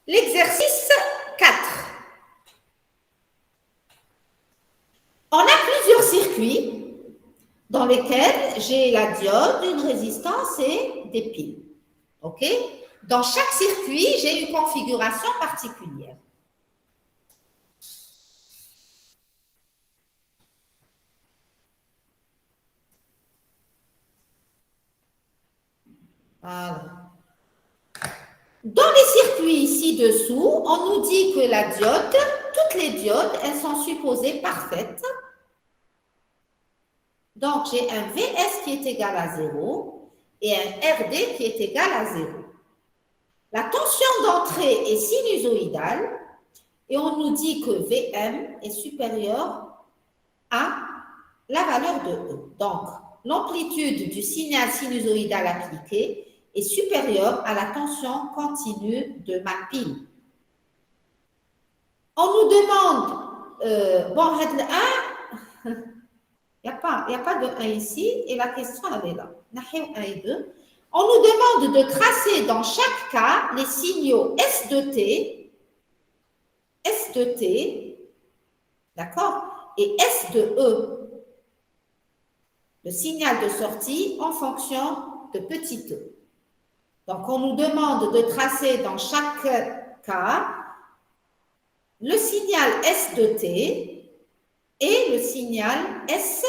L'exercice 4. On a plusieurs circuits dans lesquels j'ai la diode, une résistance et des piles. OK? Dans chaque circuit, j'ai une configuration particulière. Voilà. Dans les circuits ci-dessous, on nous dit que la diode, toutes les diodes, elles sont supposées parfaites. Donc, j'ai un VS qui est égal à 0 et un RD qui est égal à 0. La tension d'entrée est sinusoïdale et on nous dit que VM est supérieur à la valeur de E. Donc, l'amplitude du signal sinusoïdal appliqué est supérieure à la tension continue de ma pile. On nous demande, bon, il n'y a pas de 1 ici, et la question, elle est là. 1 et 2. On nous demande de tracer dans chaque cas les signaux S de T, d'accord, et S de E, le signal de sortie en fonction de petit e. Donc, on nous demande de tracer dans chaque cas le signal S de T et le signal S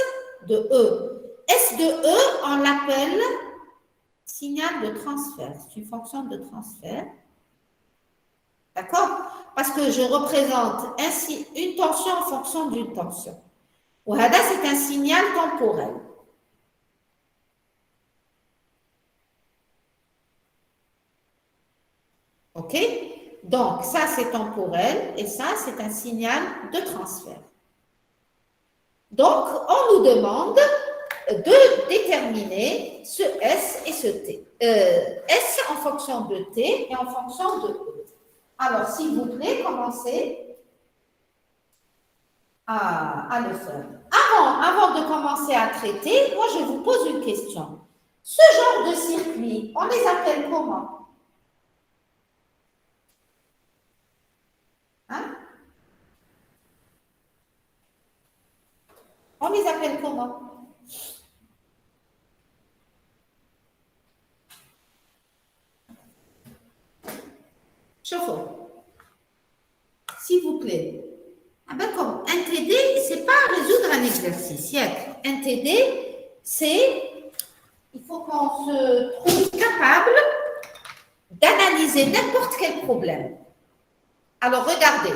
de E. S de E, on l'appelle signal de transfert. C'est une fonction de transfert. D'accord? Parce que je représente ainsi une tension en fonction d'une tension. وهذا, c'est un signal temporel. OK? Donc, ça, c'est temporel et ça, c'est un signal de transfert. Donc, on nous demande de déterminer ce S et ce T. S en fonction de T et en fonction de E. Alors, s'il vous plaît, commencez à le faire. Avant de commencer à traiter, moi, je vous pose une question. Ce genre de circuits, on les appelle comment? Hein? On les appelle comment? Chauffeur. S'il vous plaît. Ah ben comme un TD, c'est pas résoudre un exercice. Un TD, c'est, il faut qu'on se trouve capable d'analyser n'importe quel problème. Alors regardez.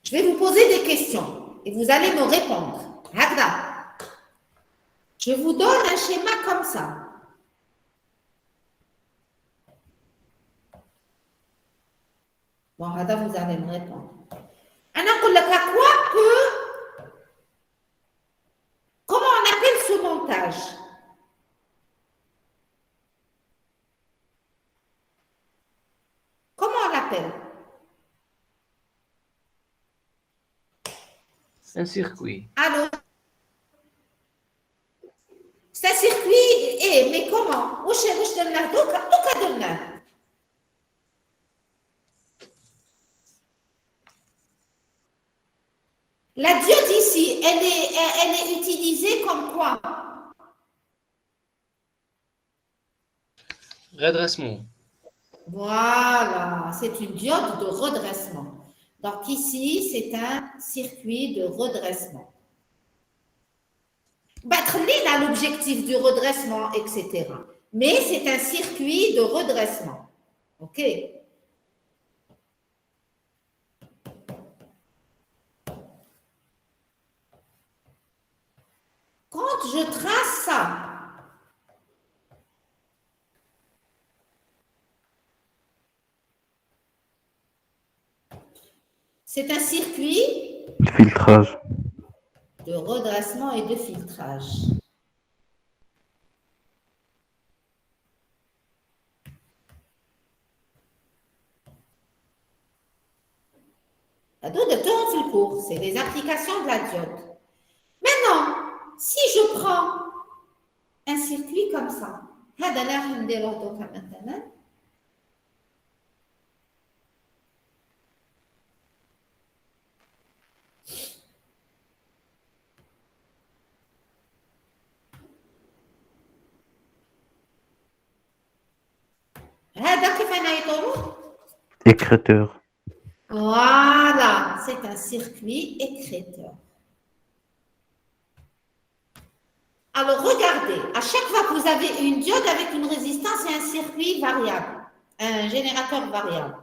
Je vais vous poser des questions et vous allez me répondre. Regarde. Je vous donne un schéma comme ça. Bon, Rada, vous allez me répondre. Comment on appelle ce montage? Comment on l'appelle? Un circuit. Allô? C'est un circuit, mais comment? Où la diode ici, elle est utilisée comme quoi? Redressement. Voilà, c'est une diode de redressement. Donc ici, c'est un circuit de redressement. Batreline a l'objectif du redressement, etc. Mais c'est un circuit de redressement. OK? Quand je trace ça, c'est un circuit de filtrage. De redressement et de filtrage. C'est les applications de la diode. Maintenant, si je prends un circuit comme ça, هذا كيف أنا يطولوا؟ Écréteur. Voilà, c'est un circuit écréteur. Alors, regardez, à chaque fois que vous avez une diode avec une résistance et un circuit variable, un générateur variable,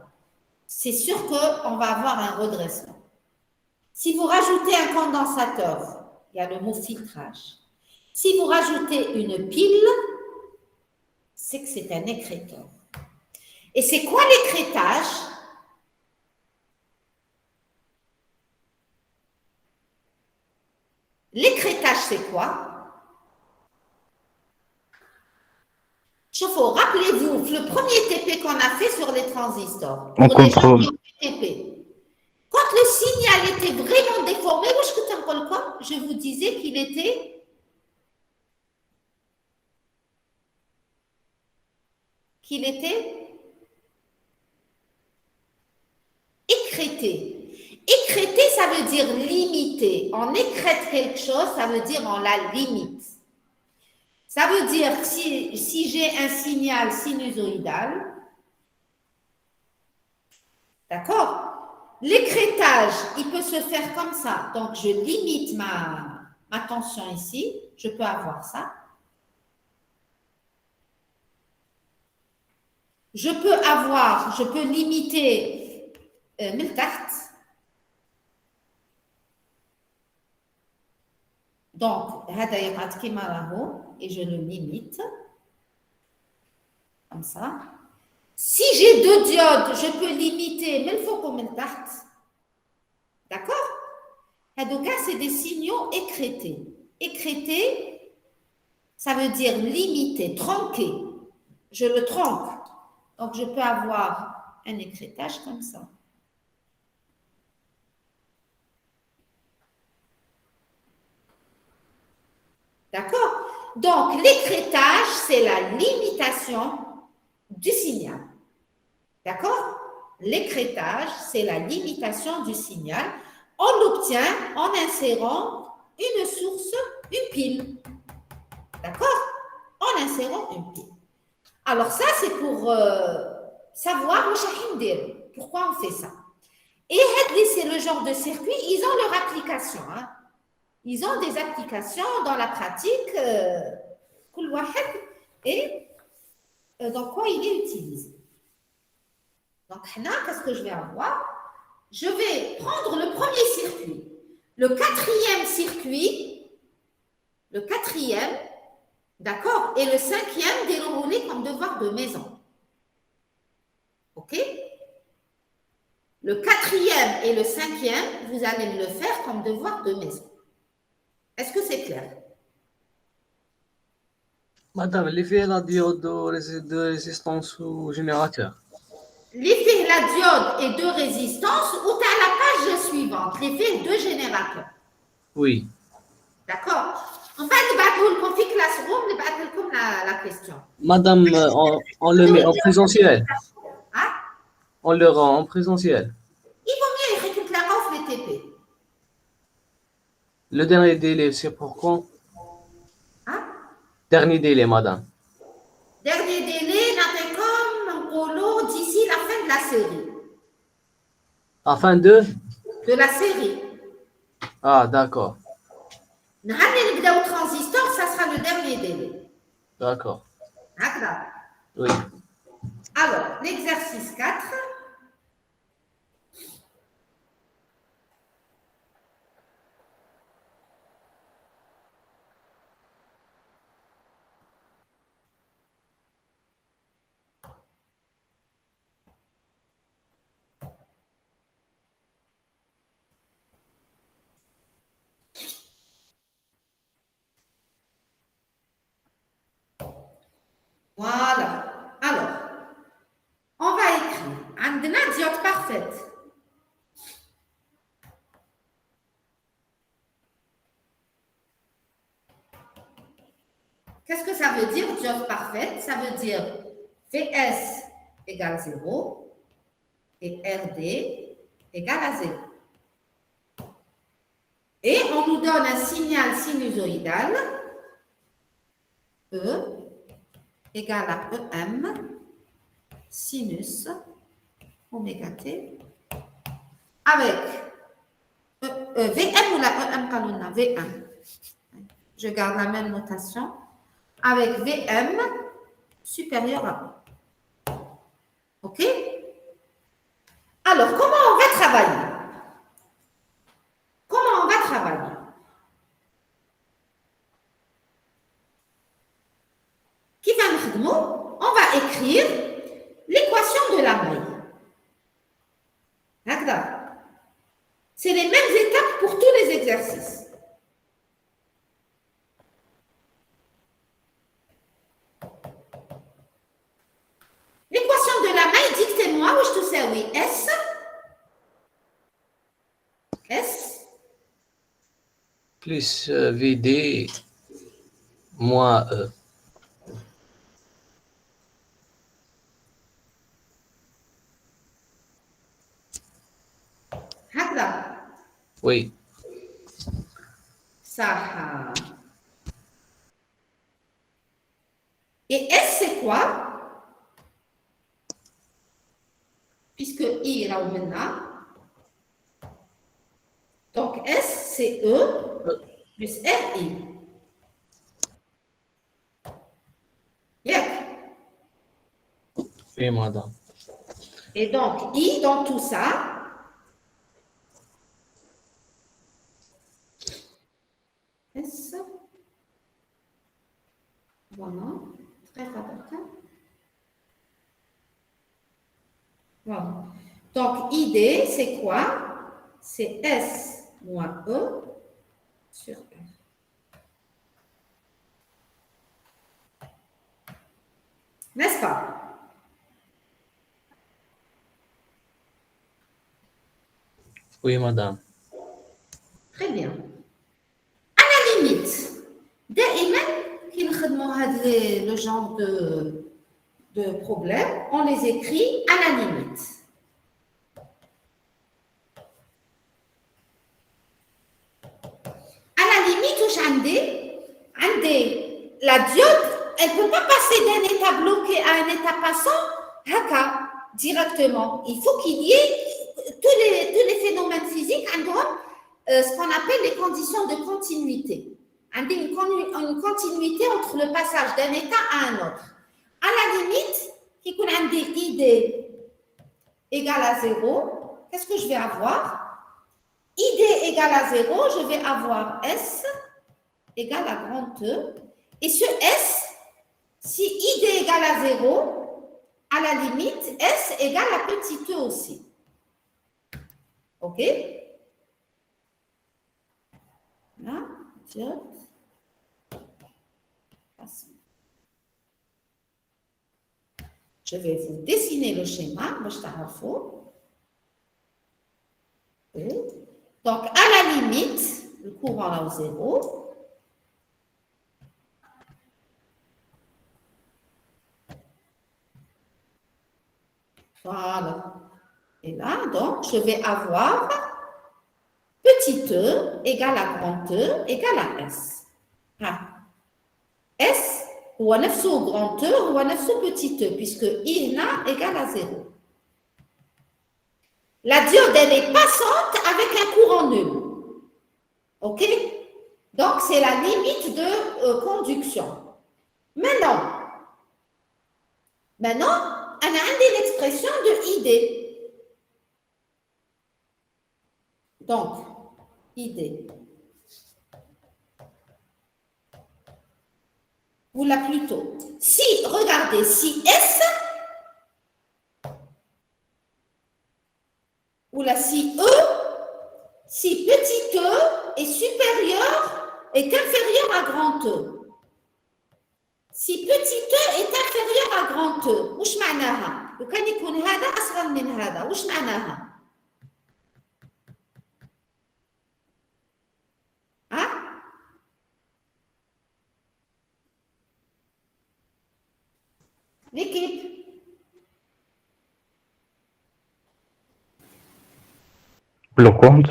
c'est sûr qu'on va avoir un redressement. Si vous rajoutez un condensateur, il y a le mot filtrage. Si vous rajoutez une pile, c'est que c'est un écréteur. Et c'est quoi l'écrétage? L'écrétage, c'est quoi? Chauffe-eau, rappelez-vous, le premier TP qu'on a fait sur les transistors, On pour les gens contrôle. qui ont fait TP, quand le signal était vraiment déformé, je vous disais qu'il était écrété. Écrété, ça veut dire limité. On écrète quelque chose, ça veut dire on la limite. Ça veut dire que si j'ai un signal sinusoïdal, d'accord? L'écrétage, il peut se faire comme ça. Donc, je limite ma tension ici. Je peux avoir ça. Je peux limiter mes cartes. Donc, et je le limite. Comme ça. Si j'ai deux diodes, je peux limiter, mais il faut qu'on me carte. D'accord? Donc, c'est des signaux écrétés. Écrété, ça veut dire limiter, tronquer. Je le tronque. Donc, je peux avoir un écrétage comme ça. D'accord? Donc, l'écrétage, c'est la limitation du signal. D'accord? L'écrétage, c'est la limitation du signal. On l'obtient en insérant une source, une pile. D'accord? En insérant une pile. Alors, ça, c'est pour savoir pourquoi on fait ça. Et c'est le genre de circuit, ils ont leur application. Hein. Ils ont des applications dans la pratique. Et dans quoi il est utilisé. Donc, qu'est-ce que je vais avoir? Je vais prendre le premier circuit. Le quatrième circuit, d'accord, et le cinquième déroulé comme devoir de maison. OK? Le quatrième et le cinquième, vous allez me le faire comme devoir de maison. Est-ce que c'est clair? Madame, l'effet la diode de résistance au générateur. L'effet la diode et deux résistances, ou à la page suivante, l'effet deux générateurs. Oui. D'accord? On va nous config classroom, nous la question. Madame, on le met en présentiel. Hein? On le rend en présentiel. Il vaut mieux écrire les TP. Le dernier délai, c'est pour quand? Hein? Dernier délai, madame. Dernier délai, comme d'ici la fin de la série. À fin de? De la série. Ah, d'accord. Le transistor, ça sera le dernier délai. D'accord. D'accord. Oui. Alors, l'exercice 4. Voilà. Alors, on va écrire un diode parfaite. Qu'est-ce que ça veut dire, diode parfaite? Ça veut dire VS égale 0 et RD égale à 0. Et on nous donne un signal sinusoïdal E égale à EM sinus oméga t avec VM ou la EM قالوا VM. Je garde la même notation avec VM supérieur à 1. OK? Alors, comment on va travailler? Comment on va travailler? Qui va nous dire? On va écrire l'équation de la maille. D'accord? C'est les mêmes étapes pour tous les exercices. L'équation de la maille, dictez-moi, où je te sais, oui, S plus VD moins E. هكذا Oui, صح. Et S, c'est quoi? Puisque I, là, on a. Donc, S, c'est E plus RI. Bien. oui, madame. Et donc, I, dans tout ça, S, voilà, très important. Voilà. Donc, ID, c'est quoi? C'est S moins E sur R. N'est-ce pas? Oui, madame. Très bien. À la limite, دائما كي نخدموا هذا le genre de problème, on les écrit à la limite. À la limite, où j'ai la diode, elle ne peut pas passer d'un état bloqué à un état passant, haka, directement. Il faut qu'il y ait tous les phénomènes physiques, ce qu'on appelle les conditions de continuité. Une continuité entre le passage d'un état à un autre. À la limite, qui qu'on a des ID égale à 0, qu'est-ce que je vais avoir? ID égale à 0, je vais avoir S égale à grand E. Et ce S, si ID égale à 0, à la limite, S égale à petit e aussi. OK? Là, diode. Je vais vous dessiner le schéma. Donc, à la limite, le courant là au 0. Voilà. Et là, donc, je vais avoir petit e égale à grand E égale à S. Ah. S, ou à 9 au grand E, ou à 9 au petit e, puisque I là égale à 0. La diode, elle est passante avec un courant nul. OK? Donc, c'est la limite de conduction. Maintenant, on a l'expression de ID. Donc, ID. Ou là plutôt. Si, regardez, si S, ou là si E, si petit e est inférieur à grand E. Si petit e est inférieur à grand E, وش معناها؟ لو كان يكون هذا أصغر من هذا، وش معناها؟ L'équipe. bloquante.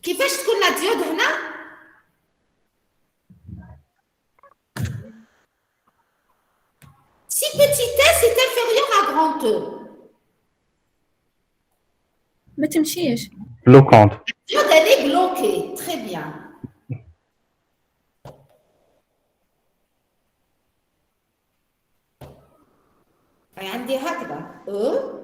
كيفاش تكون لا ديود هنا؟ Si petit s est inférieur à grand E. ما تمشيش. bloquante, Diode, elle est bloquée. Très bien. عندي هكذا E.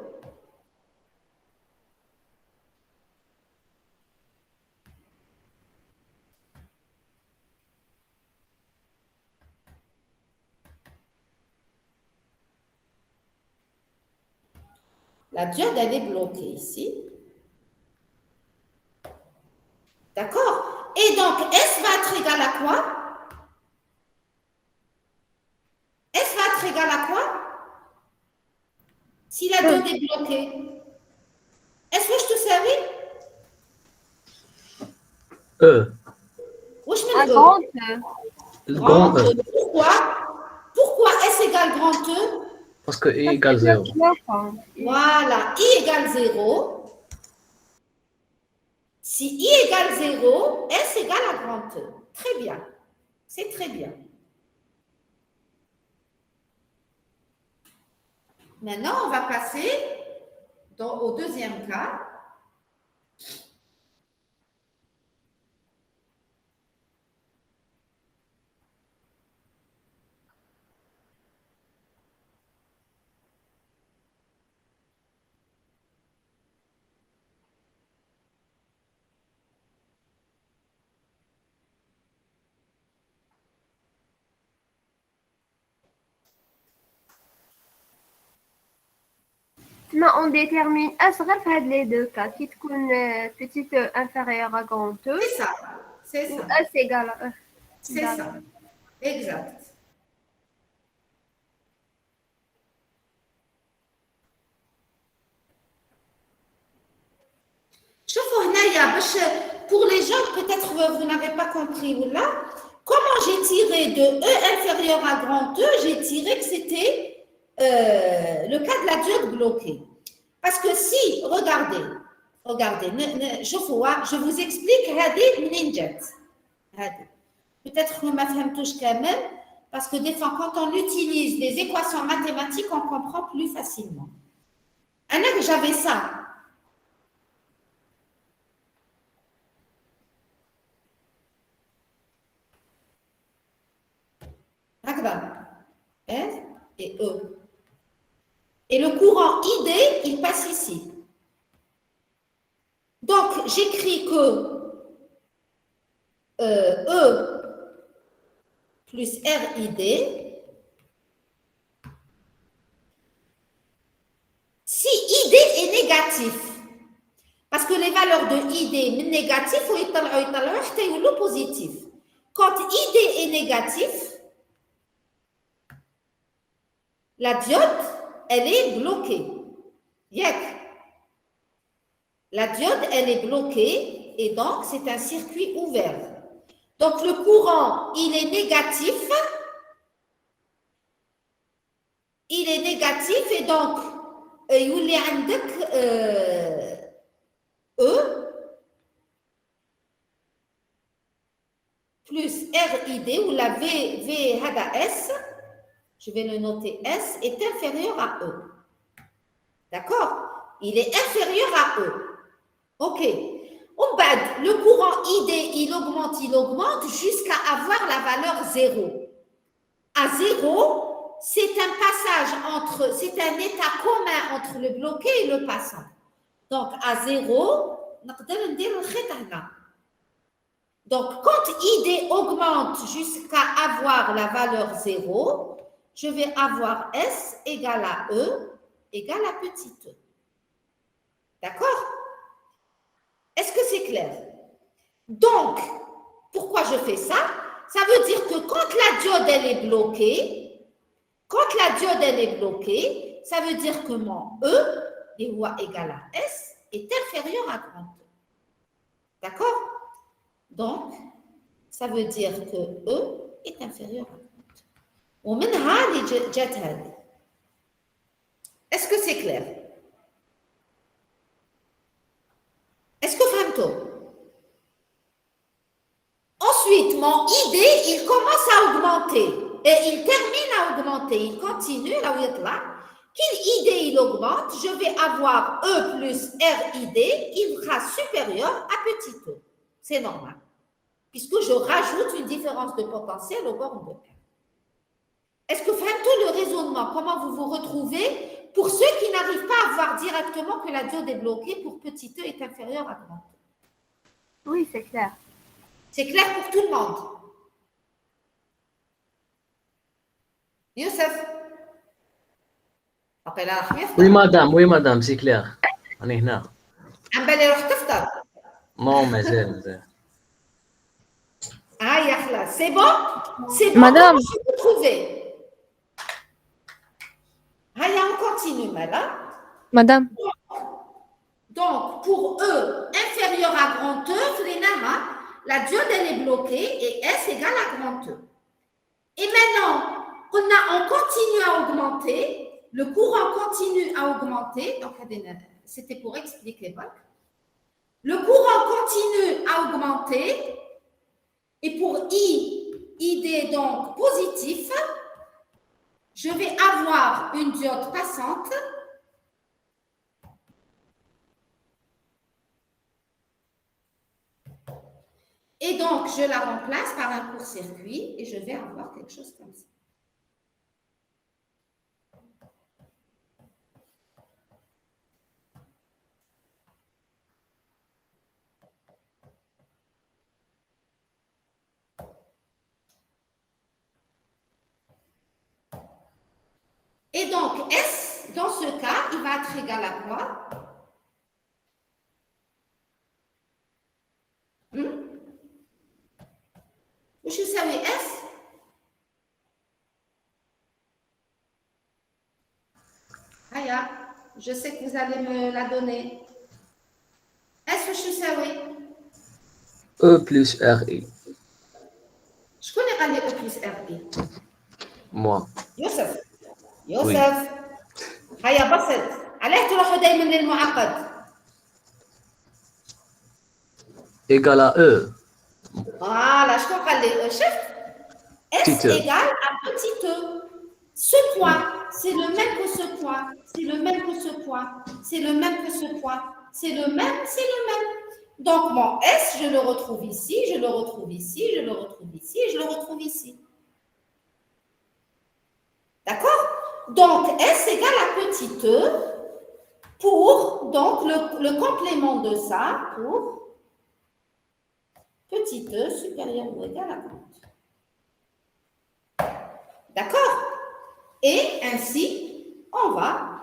La diode, elle est bloquée ici. D'accord? Et donc, S va être égal à quoi? S va être égal à quoi? Si la diode est bloquée. Est-ce que je te savais? E. Wesh Un min E? grand E. Le grand E. Pourquoi? Pourquoi S égale grand E? Parce que E égale 0. Voilà, I égale 0. Si I égale 0, S égale à grand E. Très bien. C'est très bien. Maintenant, on va passer au deuxième cas. On détermine أصغر في هاد les deux cas qui تكون petite E inférieure à grand E C'est ça. C'est ou ça. S égale à E. C'est ça. Exact. شوفوا هنايا باش pour les gens peut-être vous n'avez pas compris ou là comment j'ai tiré de E inférieur à grand E, j'ai tiré que c'était le cas de la diode bloquée. Parce que si, regardez, je vous explique هذه منين جات. Peut-être que ما فهمتوش كامل parce que des fois quand on utilise des équations mathématiques on comprend plus facilement. أنا j'avais ça. S et E. Et le courant ID, il passe ici. Donc, j'écris que E plus RID, si ID est négatif, parce que les valeurs de ID négatif, ils positif. Quand ID est négatif, la diode, elle est bloquée. Yak. La diode, elle est bloquée et donc c'est un circuit ouvert. Donc le courant, il est négatif. Il est négatif et donc il y a E plus RID ou la V S. Je vais le noter S, est inférieur à E. D'accord? Il est inférieur à E. OK. Le courant ID, il augmente jusqu'à avoir la valeur 0. À 0, c'est un passage c'est un état commun entre le bloqué et le passant. Donc, à 0, donc, quand ID augmente jusqu'à avoir la valeur 0, je vais avoir S égale à E égale à petit e. D'accord? Est-ce que c'est clair? Donc, pourquoi je fais ça? Ça veut dire que quand la diode elle est bloquée, ça veut dire que mon E égal à S est inférieur à grand E. D'accord? Donc, ça veut dire que E est inférieur à grand E. ومنها اللي جات هذه. Est-ce que c'est clair? Est-ce que فهمتوا? Ensuite, mon ID, il commence à augmenter et il termine à augmenter. Il continue là où il est là qu'il ID il augmente, je vais avoir E plus RID, il sera supérieur à petit e. C'est normal, puisque je rajoute une différence de potentiel aux bornes de R. Est-ce que faites tout le raisonnement, comment vous vous retrouvez pour ceux qui n'arrivent pas à voir directement que la diode est bloquée pour petit e est inférieur à grand e? Oui, c'est clair. C'est clair pour tout le monde. Youssef? Appelle à Oui, madame, c'est clair. On est là. Non, mais c'est. Ah, Yakhla, c'est bon? C'est bon, Madame. comment vous vous trouvez? Ah, on continue, madame. Madame, Donc, pour E inférieur à grand E, la diode elle est bloquée et S égale à grand E. Et maintenant, on continue à augmenter, le courant continue à augmenter, donc c'était pour expliquer. Le courant continue à augmenter et pour ID donc positif, je vais avoir une diode passante et donc je la remplace par un court-circuit et je vais avoir quelque chose comme ça. Et donc, S, dans ce cas, il va être égal à quoi? Vous savez S? Aya, je sais que vous allez me la donner. S, je sais, E plus RI. Je connais pas les E plus RI. Moi. Youssef. Oui. يوسف هيا بسط عليه تروحوا دايما للمعقد Égal à E. Voilà, شكون قال لي شفت S Petit e. égale à petit e. Ce point, c'est le même que ce point, c'est le même que ce point, c'est le même que ce point, c'est le même, c'est le même. Donc mon S, je le retrouve ici, je le retrouve ici, je le retrouve ici et je le retrouve ici. D'accord? Donc, S égale à petit e pour, donc, le complément de ça, pour petit e supérieur ou égal à 40. D'accord? Et ainsi, on va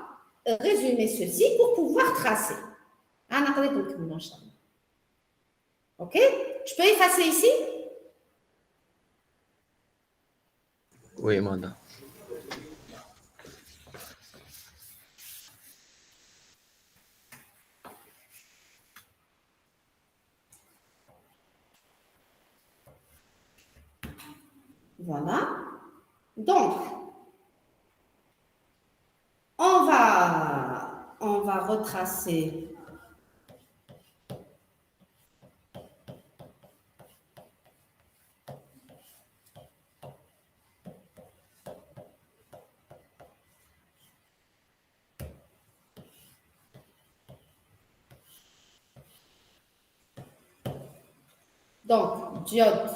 résumer ceci pour pouvoir tracer. Ok? Je peux effacer ici? Oui, madame. Voilà. Donc, on va retracer donc diode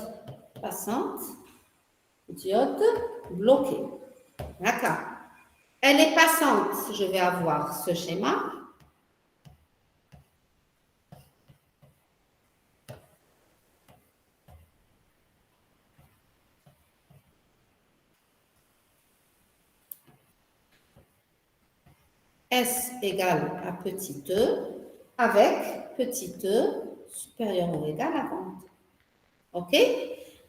passante, diode bloquée. D'accord. Elle est passante, je vais avoir ce schéma. S égale à petit e avec petit e supérieur ou égal à 40. OK?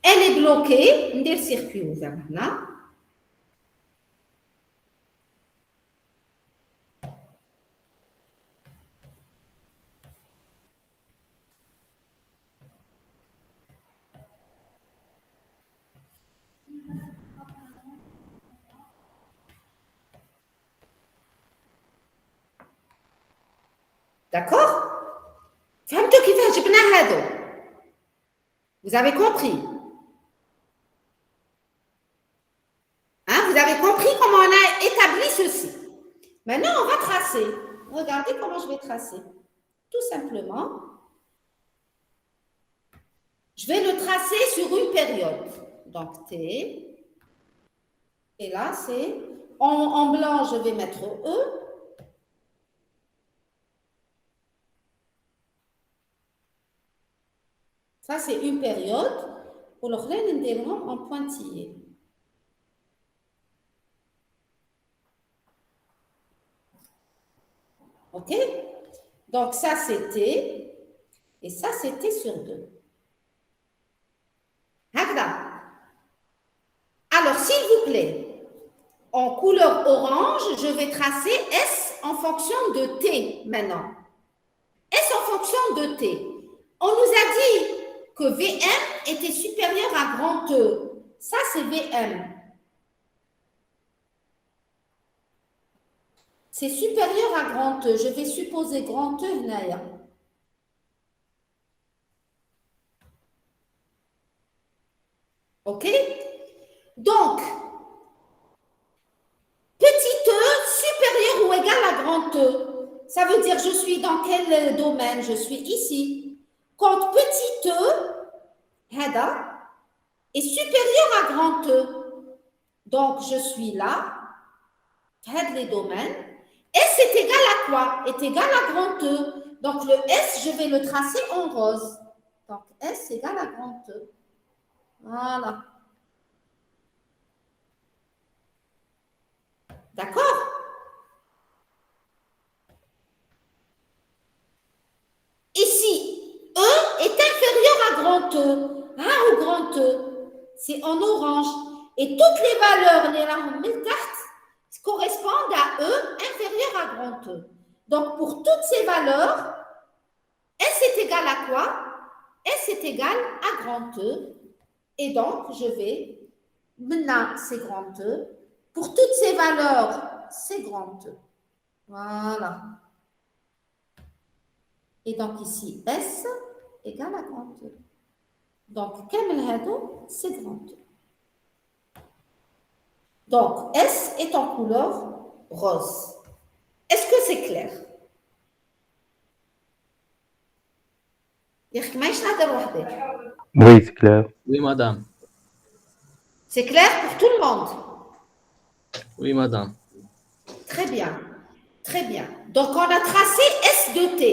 Elle est bloquée. On dit le circuit ouvert maintenant. D'accord? Vous avez compris? Hein? Vous avez compris comment on a établi ceci? Maintenant, on va tracer. Regardez comment je vais tracer. Tout simplement, je vais le tracer sur une période. Donc, T. Et là, c'est en blanc, je vais mettre E. Ça, c'est une période. Pour le en pointillé. OK? Donc, ça, c'était. Et ça, c'était sur 2. Alors, s'il vous plaît, en couleur orange, je vais tracer S en fonction de T maintenant. S en fonction de T. On nous a dit que VM était supérieur à grand E. Ça, c'est VM. C'est supérieur à grand E. Je vais supposer grand E, Naya. OK? Donc, petit e supérieur ou égal à grand E. Ça veut dire je suis dans quel domaine? Je suis ici. Quand petit e, Hada, est supérieur à grand E. Donc, je suis là, Had les domaines. S est égal à quoi? Est égal à grand E. Donc, le S, je vais le tracer en rose. Donc, S égale à grand E. Voilà. D'accord? Ici, E est inférieur à grand E. Ah, ou grand E, c'est en orange. Et toutes les valeurs, les correspondent à E inférieur à grand E. Donc, pour toutes ces valeurs, S est égal à quoi? S est égal à grand E. Et donc, je vais, maintenant, c'est grand E. Pour toutes ces valeurs, c'est grand E. Voilà. Et donc, ici, S égale à grand E. Donc, c'est grand E. Donc, S est en couleur rose. Est-ce que c'est clair? Oui, c'est clair. Oui, madame. C'est clair pour tout le monde? Oui, madame. Très bien. Très bien. Donc, on a tracé S de T.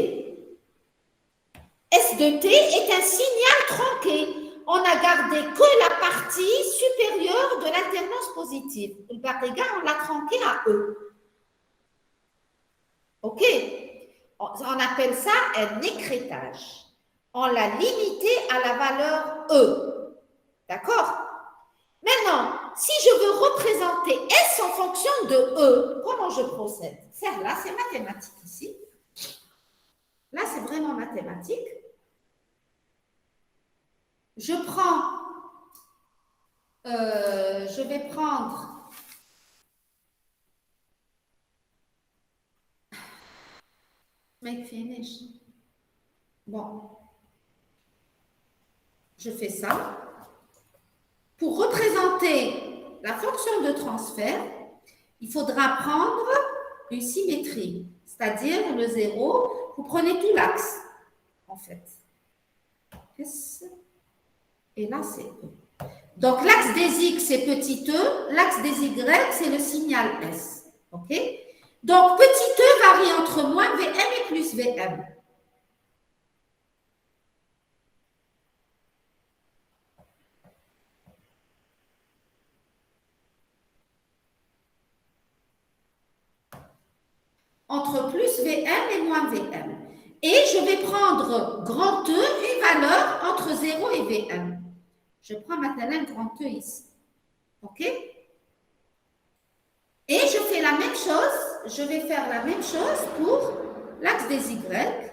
S de T est un signal tronqué. On n'a gardé que la partie supérieure de l'alternance positive. Le barriga, on l'a tronqué à E. OK? On appelle ça un écrêtage. On l'a limité à la valeur E. D'accord? Maintenant, si je veux représenter S en fonction de E, comment je procède? Là, c'est mathématique ici. Là, c'est vraiment mathématique. Je vais prendre make finish. Bon, je fais ça. Pour représenter la fonction de transfert, il faudra prendre une symétrie, c'est-à-dire le 0, vous prenez tout l'axe, en fait. S, et là, c'est E. Donc, l'axe des X, c'est petit e, l'axe des Y, c'est le signal S. OK? Donc, petit e varie entre moins VM et plus VM. Entre plus VM et moins VM. Et je vais prendre grand E, une valeur entre 0 et VM. Je prends maintenant grand E ici. OK? Et je fais la même chose, je vais faire la même chose pour l'axe des Y.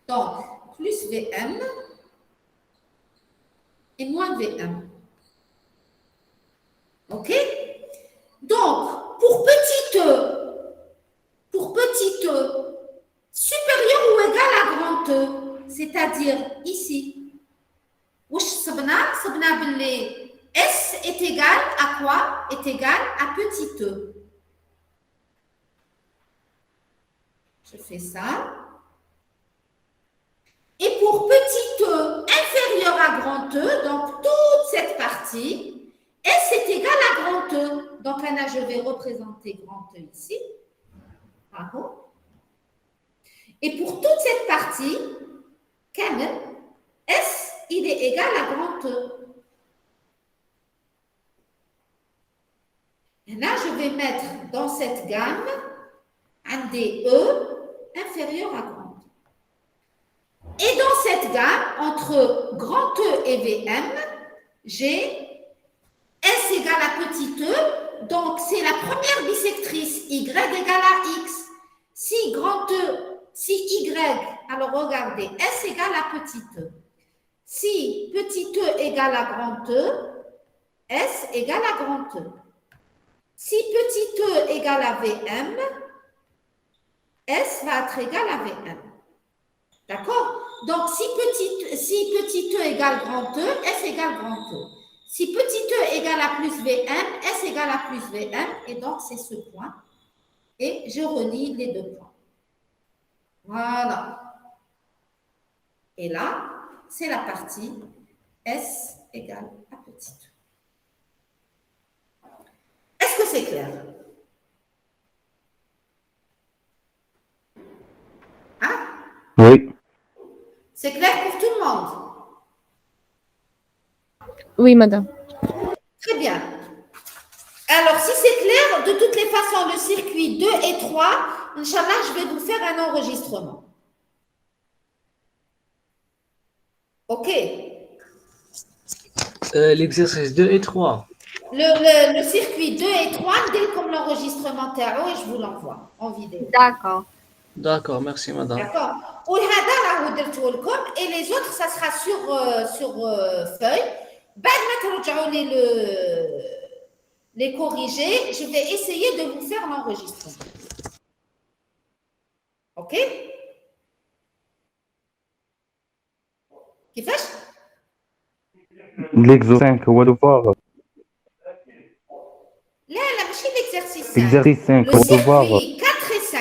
Donc, plus VM et moins VM. OK? Donc, pour petit e, supérieur ou égal à grand E, c'est-à-dire ici. واش صبنا باللي S est égal à quoi? Est égal à petit e. Je fais ça. Et pour petit e inférieur à grand E, donc toute cette partie, S est égal à grand E. Donc là, je vais représenter grand E ici. Bravo. Et pour toute cette partie, Kamel, S, il est égal à grand E. Et là, je vais mettre dans cette gamme un des E inférieur à grand E. Et dans cette gamme, entre grand E et VM, j'ai S égale à petit e, donc c'est la première bisectrice, Y égale à X. Si grand E, si Y, alors regardez, S égale à petit e. Si petit e égale à grand E, S égale à grand E. Si petit e égale à VM, S va être égal à VM. D'accord? Donc, si petit e égale grand E, S égale grand E. Si petit e égale à plus VM, S égale à plus VM, et donc c'est ce point. Et je relie les deux points. Voilà. Et là, c'est la partie S égale à petit e. Est-ce que c'est clair? Hein? Oui. C'est clair pour tout le monde? Oui, madame. Très bien. Alors, si c'est clair, de toutes les façons, le circuit 2 et 3, Inch'Allah, je vais vous faire un enregistrement. OK. L'exercice 2 et 3. Le circuit 2 et 3, dès comme l'enregistrement Tao, et je vous l'envoie en vidéo. D'accord. D'accord, merci madame. D'accord. Et les autres, ça sera sur feuille. Les corriger, je vais essayer de vous faire l'enregistrement. OK? كيفاش؟ L'exo 5 هو devoir. لا ماشي l'exercice 5. Exercice 5 Le هو devoir. circuit 4 et 5.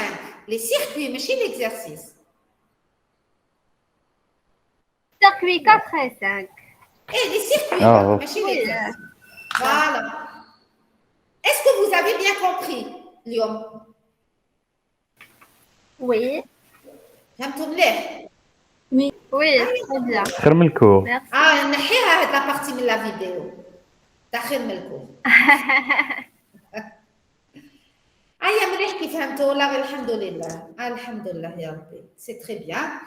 Les circuits, ماشي l'exercice. Circuit 4 et 5. Et les circuits, Ah, ماشي Oui. l'exercice. Voilà. Est-ce que vous avez bien compris, Lyon? Oui. فهمتوا مليح؟ Oui, très bien. خير من الكور. Merci. نحيها هاد لابارتي من لا فيديو. تاع خير من الكل. مليح كي فهمتوا ولا غير الحمد لله. الحمد لله يا ربي. C'est très bien.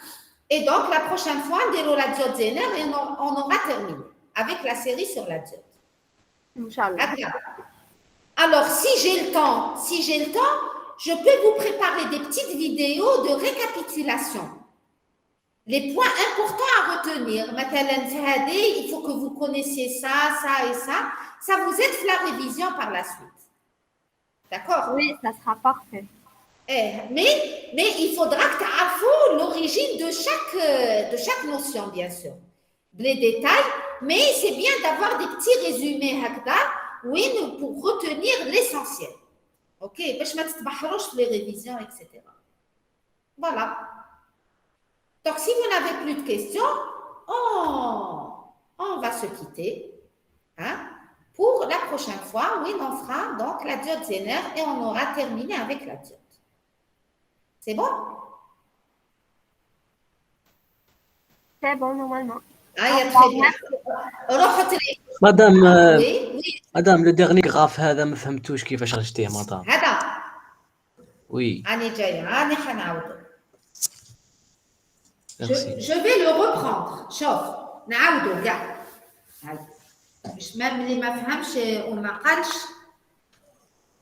Et donc la prochaine fois, نديروا la diode Zener et on aura terminé avec la série sur la diode. Inch'Allah. Alors, si j'ai le temps, je peux vous préparer des petites vidéos de récapitulation. Les points importants à retenir. Maintenant, il faut que vous connaissiez ça, ça et ça. Ça vous aide la révision par la suite. D'accord? Oui, ça sera parfait. Mais il faudra que tu aies l'origine de chaque notion, bien sûr. Les détails, mais c'est bien d'avoir des petits résumés oui, pour retenir l'essentiel. OK? Parce que je ne les révisions, etc. Voilà. Donc, si vous n'avez plus de questions, on va se quitter. Hein? Pour la prochaine fois, oui, on fera donc la diode Zener et on aura terminé avec la diode. C'est bon? C'est bon, normalement. Il y a très bien. مدام Oui. مدام لو ديرني غراف هذا ما فهمتوش كيفاش رجعتيه مدام. هذا وي أنا جاية أنا حنعاود. ميرسي. Je vais le reprendre. شوف نعاودو كاع. باش même اللي ما فهمش وما قالش.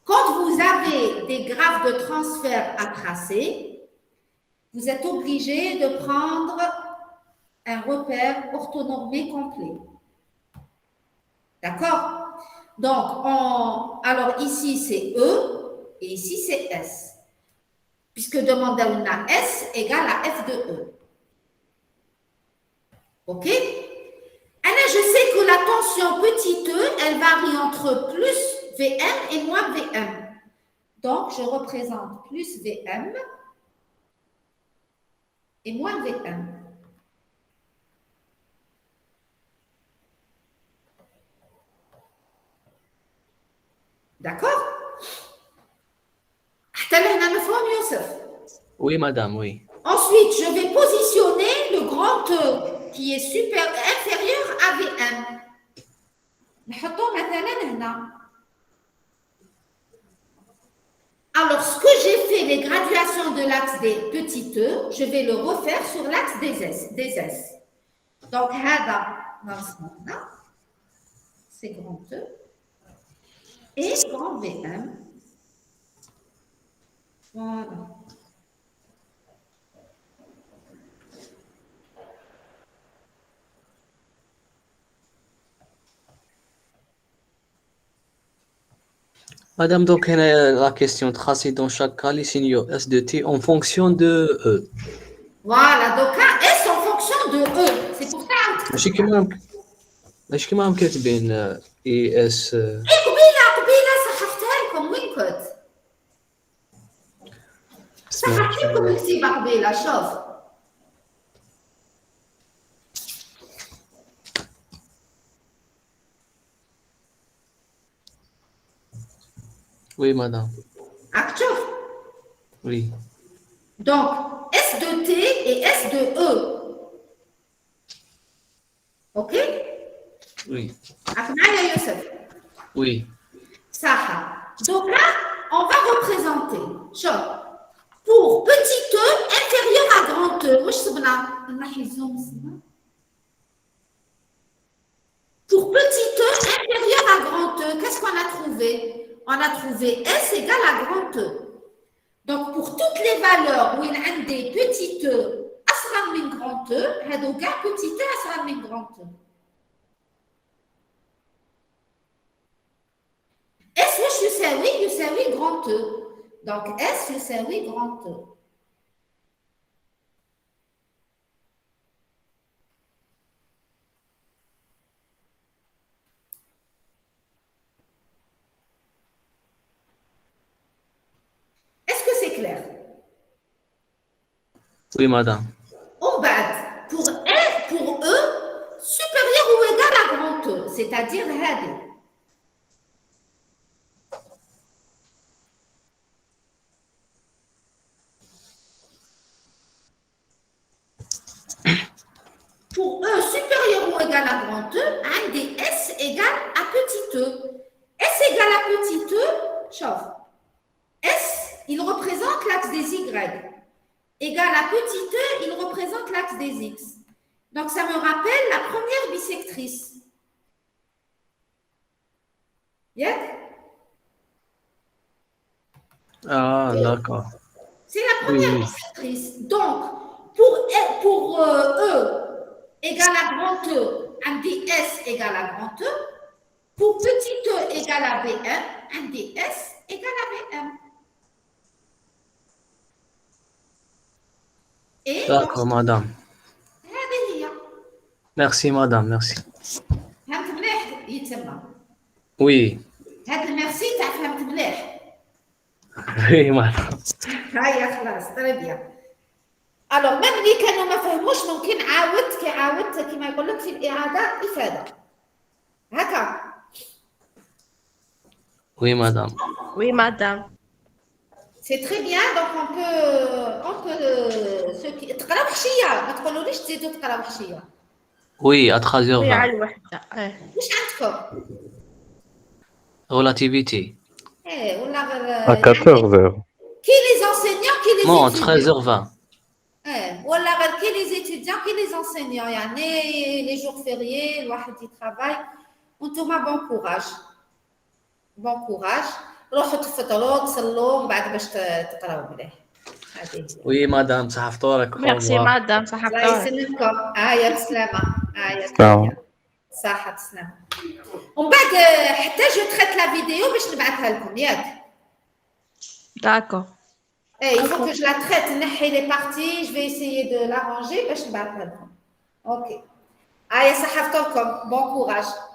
Quand vous avez des graphes de transfert à tracer, vous êtes obligé de prendre un repère orthonormé complet. D'accord? Donc, alors ici c'est E et ici c'est S. Puisque demander on a S égale à F de E. OK? Alors, je sais que la tension petit e, varie entre plus VM et moins VM. Donc, je représente plus VM et moins VM. D'accord? Oui, madame, oui. Ensuite, je vais positionner le grand E qui est inférieur à VM. نحطه مثلا هنا. Alors, ce que j'ai fait, les graduations de l'axe des petits E, je vais le refaire sur l'axe des S. Donc, هذا lancement-là, c'est grand E et grand VM. Voilà. Madame, donc, la question tracée dans chaque cas, les signaux S de T en fonction de E. Voilà, donc là, S en fonction de E. C'est pour ça. ماشي كيما راهم كاتبين اي اس قبيله صححتها لكم وين كنت؟ صححت لكم الكتيبه قبيله شوف. Oui, madame. راك تشوف؟ Oui. Donc, S de T et S de E. Ok? Oui. راك معايا يوسف؟ Oui. صح. Donc là, on va représenter. شوف. Pour petit E inférieur à grand E. واش صبنا؟ نحي الزوم صبنا. Pour petit E inférieur à grand E, qu'est-ce qu'on a trouvé? On a trouvé S égale à grand E. Donc, pour toutes les valeurs où il y a des petits E أصغر من grand E, هادو كاع petit E أصغر من grand E. S واش يساوي grand E. Donc, S يساوي grand E. Est-ce que c'est clair? Oui, madame. On bat pour E supérieur ou égal à grand E, c'est-à-dire هذه. Pour E supérieur ou égal à grand E, un des S égale à petit E. S égale à petit E, chauffe. S, il représente l'axe des Y. Égal à petit E, il représente l'axe des X. Donc, ça me rappelle la première bisectrice. Yeah? Ah, d'accord. C'est la première bisectrice. Donc, pour E égale à grand E, un des S égale à grand E. Pour petit E égale à VM, un des S égale à VM. Et D'accord, madame. هذه هي. Merci, madame, merci. فهمت مليح يتسمى. Oui. هذا الميرسي تاع فهمت مليح. Oui, madame. هيا خلاص تري بيان. الوغ ميم اللي كانوا ما فهموش ممكن عاودت كيما يقول لك في الإعادة إفادة. هكا. Oui, madame. Oui, madame. C'est très bien, donc on peut تقراو حشية، ما تقولوليش تزيدوا تقراو حشية. Oui, à 13h20. Oui, على الوحدة. واش عندكم؟ Relativité. ولا À 14h. Qui les enseignants, qui les Non, étudiants 13h20. ولا غير qui les étudiants, qui les enseignants يعني les jours fériés الواحد يترافاي وانتوما bon courage. Bon courage. روحوا تفطروا تصلوا من بعد باش تقراو مليح. Oui, madame, صح فطورك. Merci, madame. صح الله فطورك. يسلمكم. يا بسلامة. يا سلام. صحة بسلامة. ومن بعد حتى جو تريت لا فيديو باش نبعثها لكم ياك. D'accord. Il faut que je la traite. نحي les parties, je vais essayer de l'arranger باش نبعثها لكم. OK. صحة فطوركم. Bon courage.